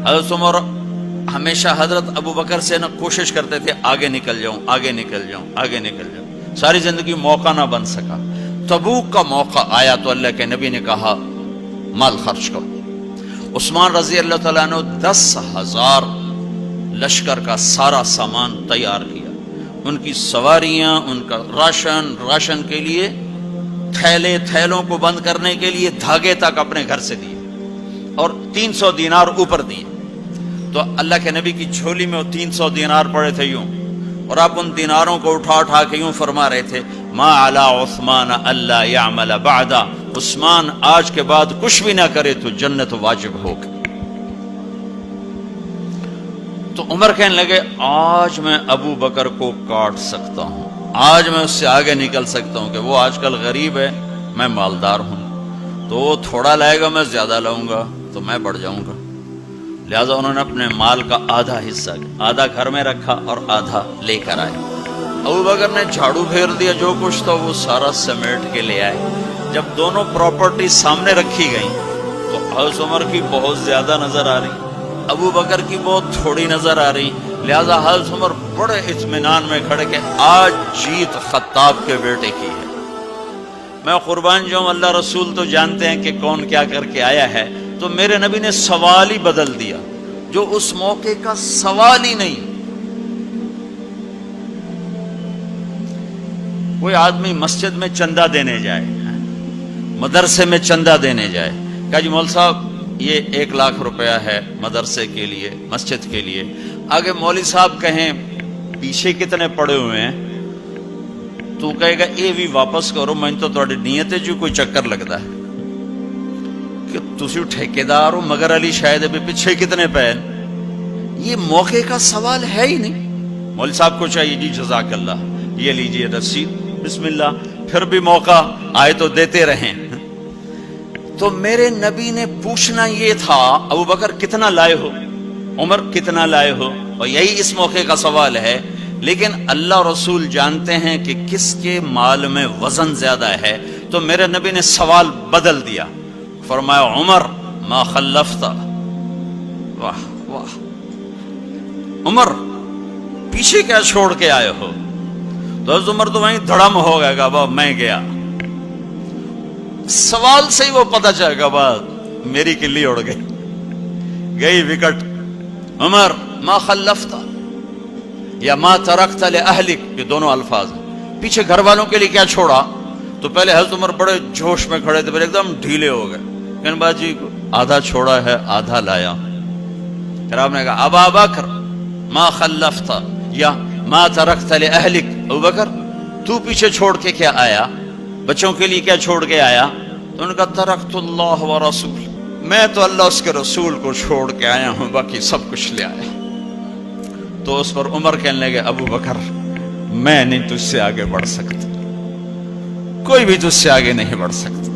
حضرت عمر ہمیشہ حضرت ابو بکر سے نہ کوشش کرتے تھے آگے نکل جاؤں آگے نکل جاؤں آگے نکل جاؤں، ساری زندگی موقع نہ بن سکا۔ تبوک کا موقع آیا تو اللہ کے نبی نے کہا مال خرچ کرو۔ عثمان رضی اللہ تعالیٰ نے 10,000 لشکر کا سارا سامان تیار کیا، ان کی سواریاں، ان کا راشن کے لیے تھیلوں کو بند کرنے کے لیے دھاگے تک اپنے گھر سے دیے، اور 300 دینار اوپر دیے۔ تو اللہ کے نبی کی جھولی میں وہ 300 دینار پڑے تھے یوں، اور آپ ان دیناروں کو اٹھا کے یوں فرما رہے تھے ما علی عثمان اللہ یعمل بعدا، عثمان آج کے بعد کچھ بھی نہ کرے تو جنت واجب ہوگی۔ تو عمر کہنے لگے آج میں ابو بکر کو کاٹ سکتا ہوں، آج میں اس سے آگے نکل سکتا ہوں کہ وہ آج کل غریب ہے، میں مالدار ہوں، تو وہ تھوڑا لائے گا میں زیادہ لاؤں گا تو میں بڑھ جاؤں گا۔ لہذا انہوں نے اپنے مال کا آدھا حصہ، آدھا گھر میں رکھا اور آدھا لے کر آئے۔ ابو بکر نے جھاڑو پھیر دیا، جو کچھ تھا وہ سارا سمیٹ کے لے آئے۔ جب دونوں پراپرٹی سامنے رکھی گئیں تو حضرت عمر کی بہت زیادہ نظر آ رہی، ابو بکر کی بہت تھوڑی نظر آ رہی، لہذا حضرت عمر بڑے اطمینان میں کھڑے کہ آج جیت خطاب کے بیٹے کی ہے۔ میں قربان جاؤں، اللہ رسول تو جانتے ہیں کہ کون کیا کر کے آیا ہے، تو میرے نبی نے سوال ہی بدل دیا جو اس موقع کا سوال ہی نہیں۔ کوئی آدمی مسجد میں چندہ دینے جائے، مدرسے میں چندہ دینے جائے، کہا جی مول صاحب یہ 1,00,000 روپیہ ہے مدرسے کے لیے، مسجد کے لیے۔ آگے مولوی صاحب کہیں پیچھے کتنے پڑے ہوئے ہیں، تو کہے گا یہ بھی واپس کرو، میں تو تھوڑی نیت ہے جو کوئی چکر لگتا ہے کہ تسی ٹھیکیدار ہو، مگر علی شاید ابھی پیچھے کتنے پے ہیں۔ یہ موقع کا سوال ہے ہی نہیں۔ مولوی صاحب کو چاہیے جی جزاک اللہ، یہ لیجئے رسید، بسم اللہ، پھر بھی موقع آئے تو دیتے رہیں۔ تو میرے نبی نے پوچھنا یہ تھا ابو بکر کتنا لائے ہو، عمر کتنا لائے ہو، اور یہی اس موقع کا سوال ہے۔ لیکن اللہ رسول جانتے ہیں کہ کس کے مال میں وزن زیادہ ہے، تو میرے نبی نے سوال بدل دیا، فرمایا عمر ما خلفتا، واہ واہ عمر پیچھے کیا چھوڑ کے آئے ہو؟ تو حضرت عمر تو وہیں دھڑم ہو گئے گا، با میں گیا، سوال سے ہی وہ پتہ چلے گا، با میری کلی اڑ گئی وکٹ۔ عمر ما خلفتا یا ما ترکت لأہلک، یہ دونوں الفاظ ہیں، پیچھے گھر والوں کے لیے کیا چھوڑا؟ تو پہلے حضرت عمر بڑے جوش میں کھڑے تھے، پھر ایک دم ڈھیلے ہو گئے، کہنے با جی آدھا چھوڑا ہے آدھا لایا۔ پھر آپ نے کہا ابا بکر ما خلفتا یا ما ترکت لأہلک، ابو بکر تو پیچھے چھوڑ کے کیا آیا، بچوں کے لیے کیا چھوڑ کے آیا؟ تو انہوں نے کہا ترکت اللہ ورسول، میں تو اللہ اس کے رسول کو چھوڑ کے آیا ہوں، باقی سب کچھ لے آیا۔ تو اس پر عمر کہنے لگے ابو بکر میں نہیں تجھ سے آگے بڑھ سکتا، کوئی بھی تجھ سے آگے نہیں بڑھ سکتا۔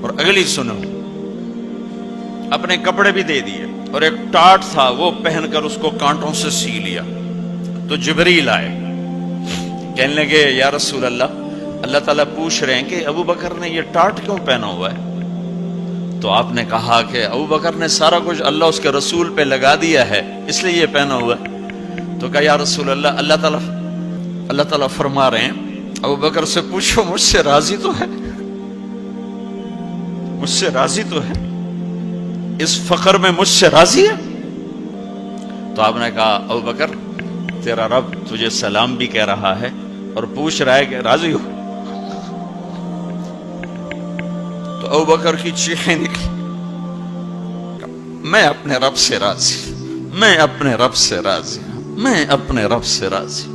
اور اگلی سنو، اپنے کپڑے بھی دے دیے، اور ایک ٹاٹ تھا وہ پہن کر اس کو کانٹوں سے سی لیا۔ تو جبریل آئے، کہنے لگے یا رسول اللہ، اللہ تعالیٰ پوچھ رہے ہیں کہ ابو بکر نے یہ ٹاٹ کیوں پہنا ہوا ہے؟ تو آپ نے کہا کہ ابو بکر نے سارا کچھ اللہ اس کے رسول پہ لگا دیا ہے، اس لیے یہ پہنا ہوا ہے۔ تو کہا یا رسول اللہ، اللہ تعالیٰ فرما رہے ہیں ابو بکر سے پوچھو مجھ سے راضی تو ہے، مجھ سے راضی تو ہے، اس فخر میں مجھ سے راضی ہے؟ تو آپ نے کہا ابو بکر تیرا رب تجھے سلام بھی کہہ رہا ہے اور پوچھ رہا ہے کہ راضی ہو؟ تو ابو بکر کی چیخیں نکلی، میں اپنے رب سے راضی، میں اپنے رب سے راضی، میں اپنے رب سے راضی۔